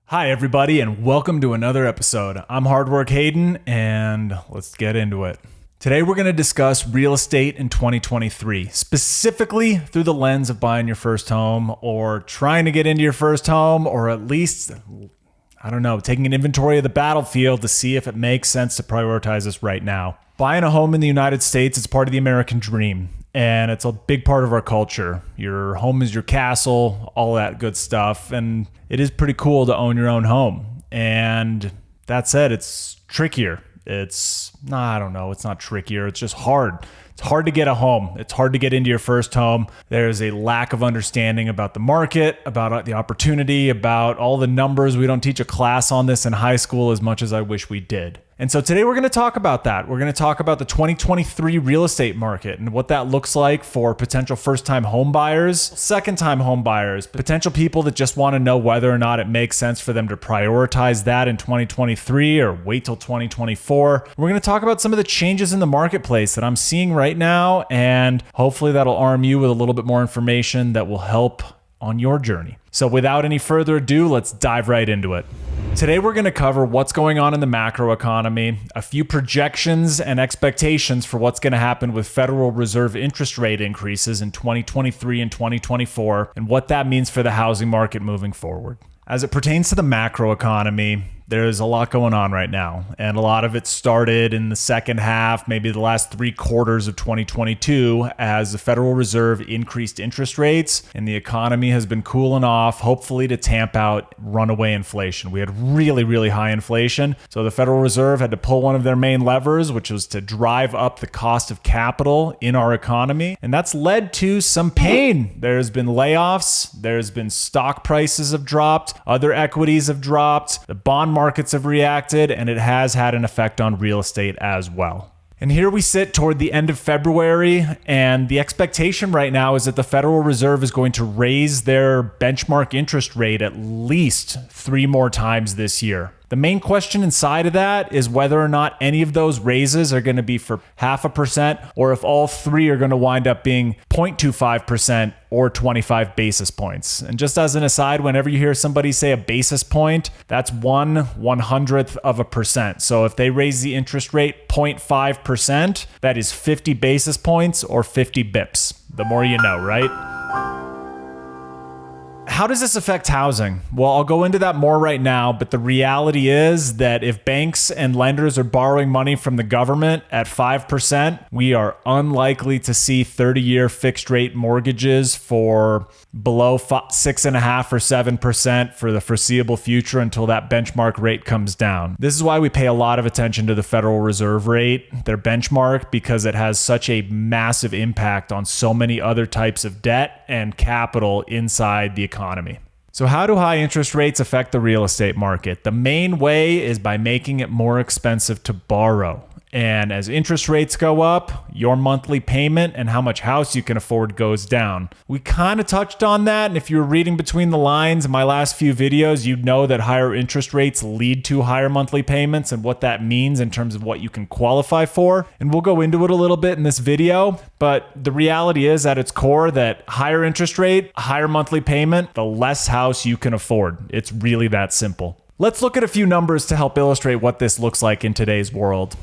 Hi, everybody, and welcome to another episode. I'm Hard Work Hayden, and let's get into it. Today, we're going to discuss real estate in 2023, specifically through the lens of buying your first home or trying to get into your first home, or at least, taking an inventory of the battlefield to see if it makes sense to prioritize this right now. Buying a home in the United States is part of the American dream, and it's a big part of our culture. Your home is your castle, all that good stuff, and it is pretty cool to own your own home. And that said, it's trickier. It's not trickier. It's just hard. It's hard to get a home. It's hard to get into your first home. There's a lack of understanding about the market, about the opportunity, about all the numbers. We don't teach a class on this in high school as much as I wish we did. And so today we're going to talk about that. We're going to talk about the 2023 real estate market and what that looks like for potential first-time home buyers, second-time home buyers, potential people that just want to know whether or not it makes sense for them to prioritize that in 2023 or wait till 2024. We're going to talk about some of the changes in the marketplace that I'm seeing right now, and hopefully that'll arm you with a little bit more information that will help on your journey. So without any further ado, let's dive right into it. Today, we're going to cover what's going on in the macro economy, a few projections and expectations for what's going to happen with Federal Reserve interest rate increases in 2023 and 2024, and what that means for the housing market moving forward. As it pertains to the macro economy, there's a lot going on right now, and a lot of it started in the second half, maybe the last 3 quarters of 2022, as the Federal Reserve increased interest rates and the economy has been cooling off, hopefully to tamp out runaway inflation. We had really high inflation, so the Federal Reserve had to pull one of their main levers, which was to drive up the cost of capital in our economy, and that's led to some pain. There's been layoffs, there's been stock prices have dropped, other equities have dropped, the bond markets have reacted, and it has had an effect on real estate as well. And here we sit toward the end of February, and the expectation right now is that the Federal Reserve is going to raise their benchmark interest rate at least 3 more times this year. The main question inside of that is whether or not any of those raises are going to be for 0.5%, or if all 3 are going to wind up being 0.25% or 25 basis points. And just as an aside, whenever you hear somebody say a basis point, that's 1/100th of a percent. So if they raise the interest rate 0.5%, that is 50 basis points or 50 bips. The more you know, right? How does this affect housing? Well, I'll go into that more right now, but the reality is that if banks and lenders are borrowing money from the government at 5%, we are unlikely to see 30-year fixed rate mortgages for below 6.5% or 7% for the foreseeable future until that benchmark rate comes down. This is why we pay a lot of attention to the Federal Reserve rate, their benchmark, because it has such a massive impact on so many other types of debt and capital inside the economy. So how do high interest rates affect the real estate market? The main way is by making it more expensive to borrow. And as interest rates go up, your monthly payment and how much house you can afford goes down. We kind of touched on that, and if you were reading between the lines in my last few videos, you'd know that higher interest rates lead to higher monthly payments and what that means in terms of what you can qualify for. And we'll go into it a little bit in this video, but the reality is at its core that higher interest rate, higher monthly payment, the less house you can afford. It's really that simple. Let's look at a few numbers to help illustrate what this looks like in today's world.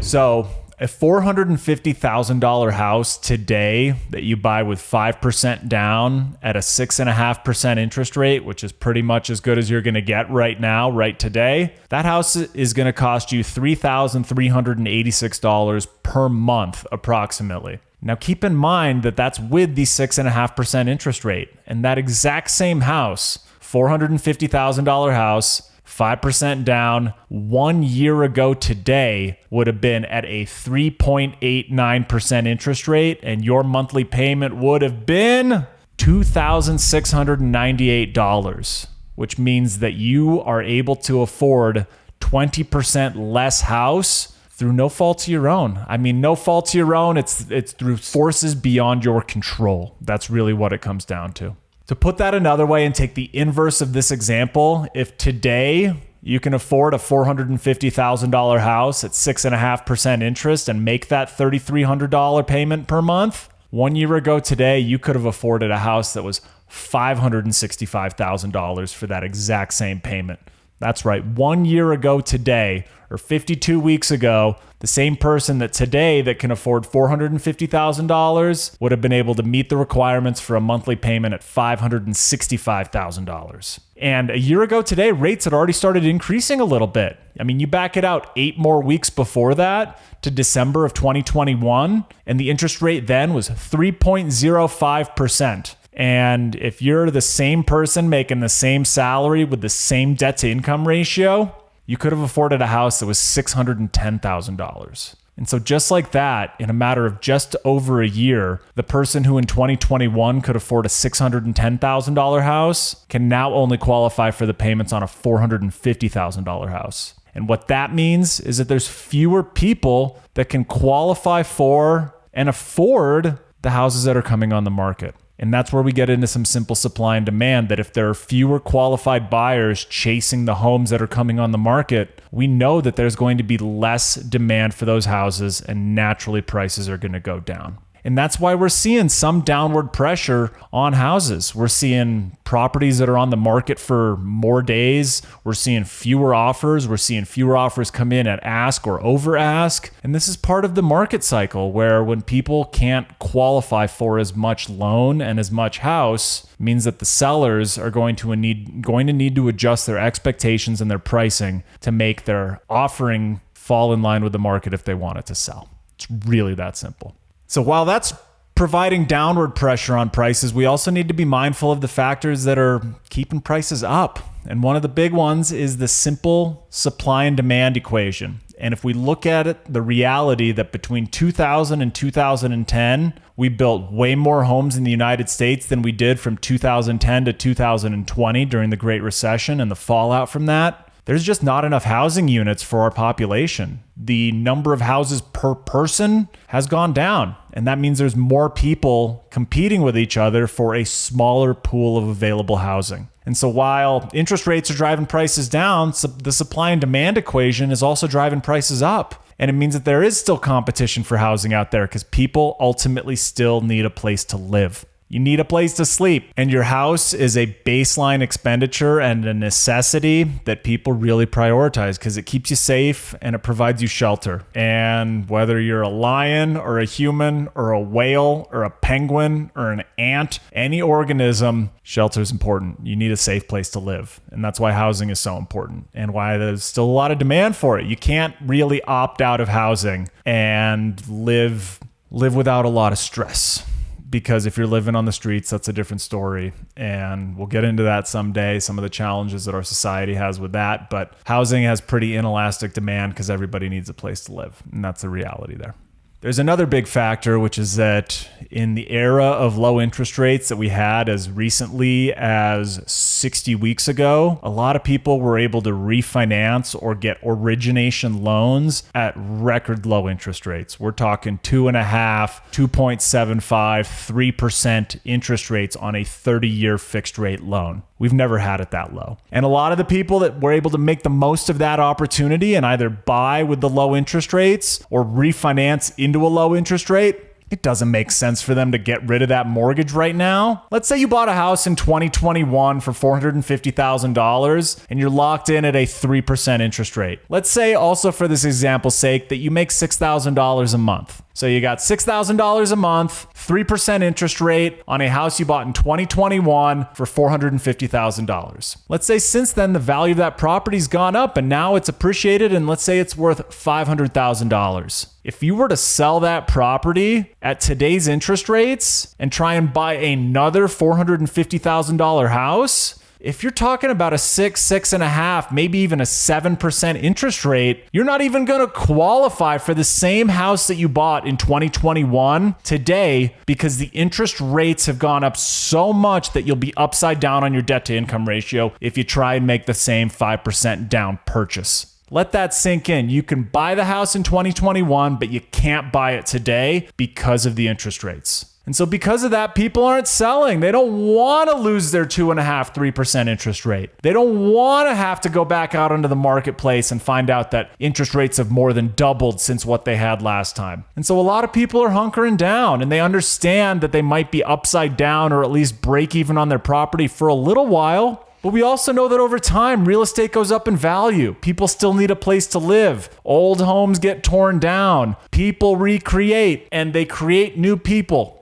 So a $450,000 house today that you buy with 5% down at a 6.5% interest rate, which is pretty much as good as you're going to get right now, right today, that house is going to cost you $3,386 per month approximately. Now keep in mind that that's with the 6.5% interest rate, and that exact same house, $450,000 house, 5% down, 1 year ago today would have been at a 3.89% interest rate, and your monthly payment would have been $2,698, which means that you are able to afford 20% less house through no fault of your own. I mean, no fault of your own. It's through forces beyond your control. That's really what it comes down to. To put that another way and take the inverse of this example, if today you can afford a $450,000 house at 6.5% interest and make that $3,300 payment per month, 1 year ago today, you could have afforded a house that was $565,000 for that exact same payment. That's right. 1 year ago today, or 52 weeks ago, the same person that today that can afford $450,000 would have been able to meet the requirements for a monthly payment at $565,000. And a year ago today, rates had already started increasing a little bit. I mean, you back it out 8 more weeks before that to December of 2021, and the interest rate then was 3.05%. And if you're the same person making the same salary with the same debt to income ratio, you could have afforded a house that was $610,000. And so just like that, in a matter of just over a year, the person who in 2021 could afford a $610,000 house can now only qualify for the payments on a $450,000 house. And what that means is that there's fewer people that can qualify for and afford the houses that are coming on the market. And that's where we get into some simple supply and demand, that if there are fewer qualified buyers chasing the homes that are coming on the market, we know that there's going to be less demand for those houses, and naturally prices are going to go down. And that's why we're seeing some downward pressure on houses. We're seeing properties that are on the market for more days. We're seeing fewer offers. We're seeing fewer offers come in at ask or over ask. And this is part of the market cycle, where when people can't qualify for as much loan and as much house, means that the sellers are going to need to adjust their expectations and their pricing to make their offering fall in line with the market if they want it to sell. It's really that simple. So while that's providing downward pressure on prices, we also need to be mindful of the factors that are keeping prices up. And one of the big ones is the simple supply and demand equation. And if we look at it, the reality that between 2000 and 2010, we built way more homes in the United States than we did from 2010 to 2020 during the Great Recession and the fallout from that. There's just not enough housing units for our population. The number of houses per person has gone down, and that means there's more people competing with each other for a smaller pool of available housing. And so while interest rates are driving prices down, the supply and demand equation is also driving prices up. And it means that there is still competition for housing out there because people ultimately still need a place to live. You need a place to sleep, and your house is a baseline expenditure and a necessity that people really prioritize because it keeps you safe and it provides you shelter. And whether you're a lion or a human or a whale or a penguin or an ant, any organism, shelter is important. You need a safe place to live. And that's why housing is so important and why there's still a lot of demand for it. You can't really opt out of housing and live without a lot of stress. Because if you're living on the streets, that's a different story. And we'll get into that someday, some of the challenges that our society has with that. But housing has pretty inelastic demand because everybody needs a place to live. And that's the reality there. There's another big factor, which is that in the era of low interest rates that we had as recently as 60 weeks ago, a lot of people were able to refinance or get origination loans at record low interest rates. We're talking 2.5%, 2.75%, 3% interest rates on a 30-year fixed rate loan. We've never had it that low. And a lot of the people that were able to make the most of that opportunity and either buy with the low interest rates or refinance into a low interest rate, it doesn't make sense for them to get rid of that mortgage right now. Let's say you bought a house in 2021 for $450,000 and you're locked in at a 3% interest rate. Let's say also for this example's sake that you make $6,000 a month. So you got $6,000 a month, 3% interest rate on a house you bought in 2021 for $450,000. Let's say since then the value of that property's gone up and now it's appreciated and let's say it's worth $500,000. If you were to sell that property at today's interest rates and try and buy another $450,000 house, if you're talking about a 6.5%, maybe even a 7% interest rate, you're not even going to qualify for the same house that you bought in 2021 today because the interest rates have gone up so much that you'll be upside down on your debt to income ratio if you try and make the same 5% down purchase. Let that sink in. You can buy the house in 2021, but you can't buy it today because of the interest rates. And so because of that, people aren't selling. They don't want to lose their 2.5%, 3% interest rate. They don't want to have to go back out into the marketplace and find out that interest rates have more than doubled since what they had last time. And so a lot of people are hunkering down, and they understand that they might be upside down or at least break even on their property for a little while. But we also know that over time, real estate goes up in value. People still need a place to live. Old homes get torn down. People recreate, and they create new people.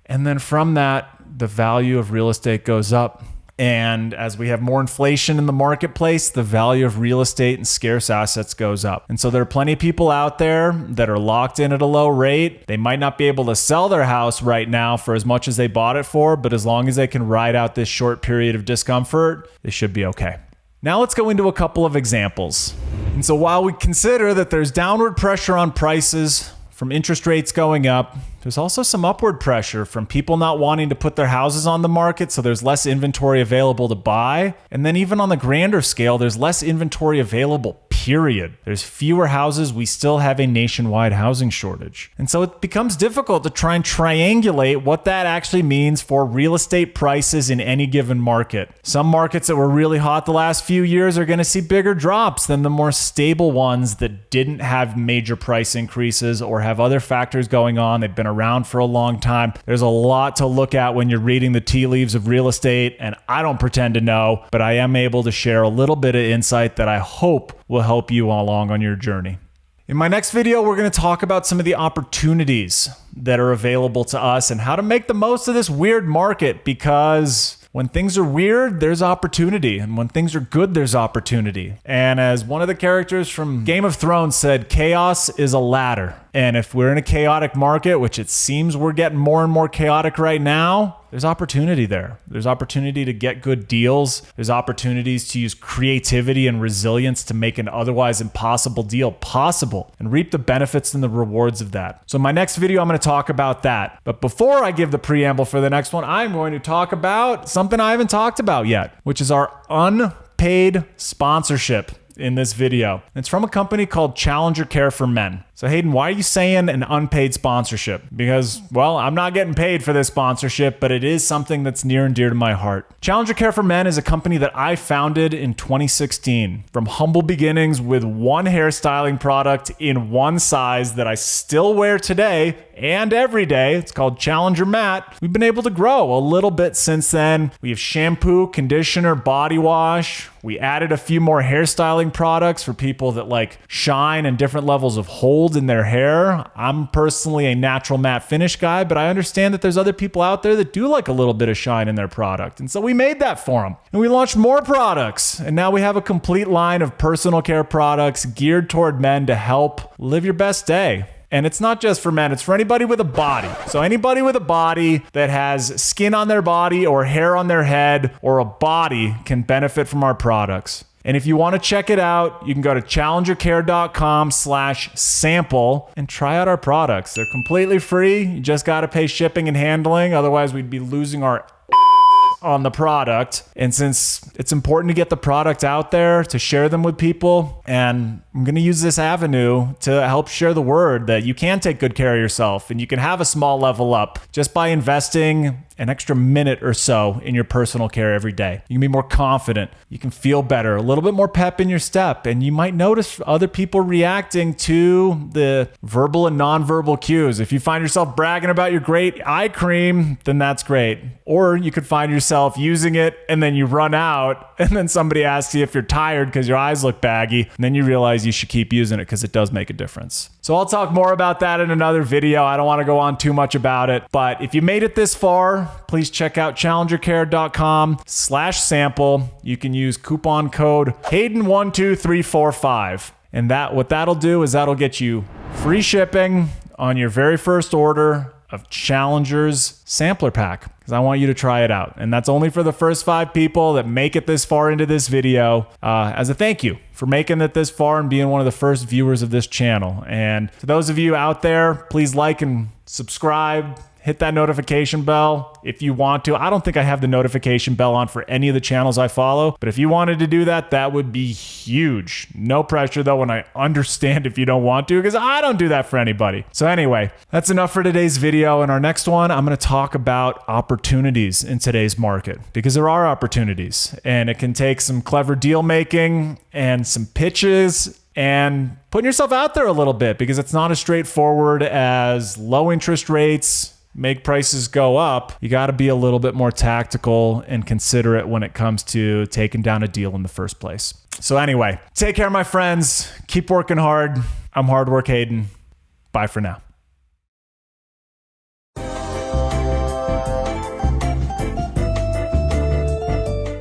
And then from that, the value of real estate goes up. And as we have more inflation in the marketplace, the value of real estate and scarce assets goes up. And so there are plenty of people out there that are locked in at a low rate. They might not be able to sell their house right now for as much as they bought it for, but as long as they can ride out this short period of discomfort, they should be okay. Now let's go into a couple of examples. And so while we consider that there's downward pressure on prices from interest rates going up, there's also some upward pressure from people not wanting to put their houses on the market, so there's less inventory available to buy. And then even on the grander scale, there's less inventory available, period. There's fewer houses. We still have a nationwide housing shortage. And so it becomes difficult to try and triangulate what that actually means for real estate prices in any given market. Some markets that were really hot the last few years are going to see bigger drops than the more stable ones that didn't have major price increases or have other factors going on. They've been around for a long time. There's a lot to look at when you're reading the tea leaves of real estate, and I don't pretend to know, but I am able to share a little bit of insight that I hope will help you along on your journey. In my next video, we're going to talk about some of the opportunities that are available to us and how to make the most of this weird market, because when things are weird, there's opportunity. And when things are good, there's opportunity. And as one of the characters from Game of Thrones said, chaos is a ladder. And if we're in a chaotic market, which it seems we're getting more and more chaotic right now, there's opportunity there. There's opportunity to get good deals. There's opportunities to use creativity and resilience to make an otherwise impossible deal possible and reap the benefits and the rewards of that. So in my next video, I'm going to talk about that. But before I give the preamble for the next one, I'm going to talk about something I haven't talked about yet, which is our unpaid sponsorship in this video. It's from a company called Challenger Care for Men. So Hayden, why are you saying an unpaid sponsorship? Because, well, I'm not getting paid for this sponsorship, but it is something that's near and dear to my heart. Challenger Care for Men is a company that I founded in 2016 from humble beginnings with one hairstyling product in one size that I still wear today and every day. It's called Challenger Matte. We've been able to grow a little bit since then. We have shampoo, conditioner, body wash. We added a few more hairstyling products for people that like shine and different levels of hold in their hair. I'm personally a natural matte finish guy, but I understand that there's other people out there that do like a little bit of shine in their product. And so we made that for them. And we launched more products. And now we have a complete line of personal care products geared toward men to help live your best day. And it's not just for men, it's for anybody with a body. So anybody with a body that has skin on their body or hair on their head or a body can benefit from our products. And if you want to check it out, you can go to challengercare.com/sample and try out our products. They're completely free. You just got to pay shipping and handling. Otherwise, we'd be losing our on the product. And since it's important to get the product out there, to share them with people, and I'm going to use this avenue to help share the word that you can take good care of yourself and you can have a small level up just by investing an extra minute or so in your personal care every day. You can be more confident. You can feel better, a little bit more pep in your step. And you might notice other people reacting to the verbal and nonverbal cues. If you find yourself bragging about your great eye cream, then that's great. Or you could find yourself using it and then you run out and then somebody asks you if you're tired because your eyes look baggy. And then you realize you should keep using it because it does make a difference. So I'll talk more about that in another video. I don't want to go on too much about it. But if you made it this far, please check out challengercare.com/sample. You can use coupon code Hayden12345. And what that'll do is that'll get you free shipping on your very first order of Challenger's sampler pack, because I want you to try it out. And that's only for the first 5 people that make it this far into this video, as a thank you for making it this far and being one of the first viewers of this channel. And to those of you out there, please like and subscribe, hit that notification bell if you want to. I don't think I have the notification bell on for any of the channels I follow, but if you wanted to do that, that would be huge. No pressure though, and I understand if you don't want to, because I don't do that for anybody. So anyway, that's enough for today's video. In our next one, I'm going to talk about opportunities in today's market, because there are opportunities, and it can take some clever deal making and some pitches and putting yourself out there a little bit, because it's not as straightforward as low interest rates make prices go up. You got to be a little bit more tactical and considerate when it comes to taking down a deal in the first place. So anyway, take care, my friends. Keep working hard. I'm Hard Work Hayden. Bye for now.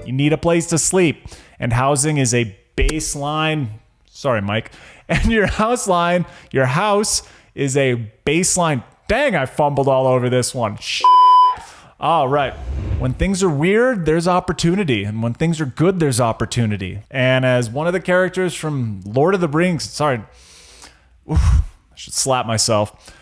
You need a place to sleep, and housing is a baseline. Sorry, Mike. And your house is a baseline. Dang, I fumbled all over this one. All right. When things are weird, there's opportunity. And when things are good, there's opportunity. And as one of the characters from Lord of the Rings, I should slap myself.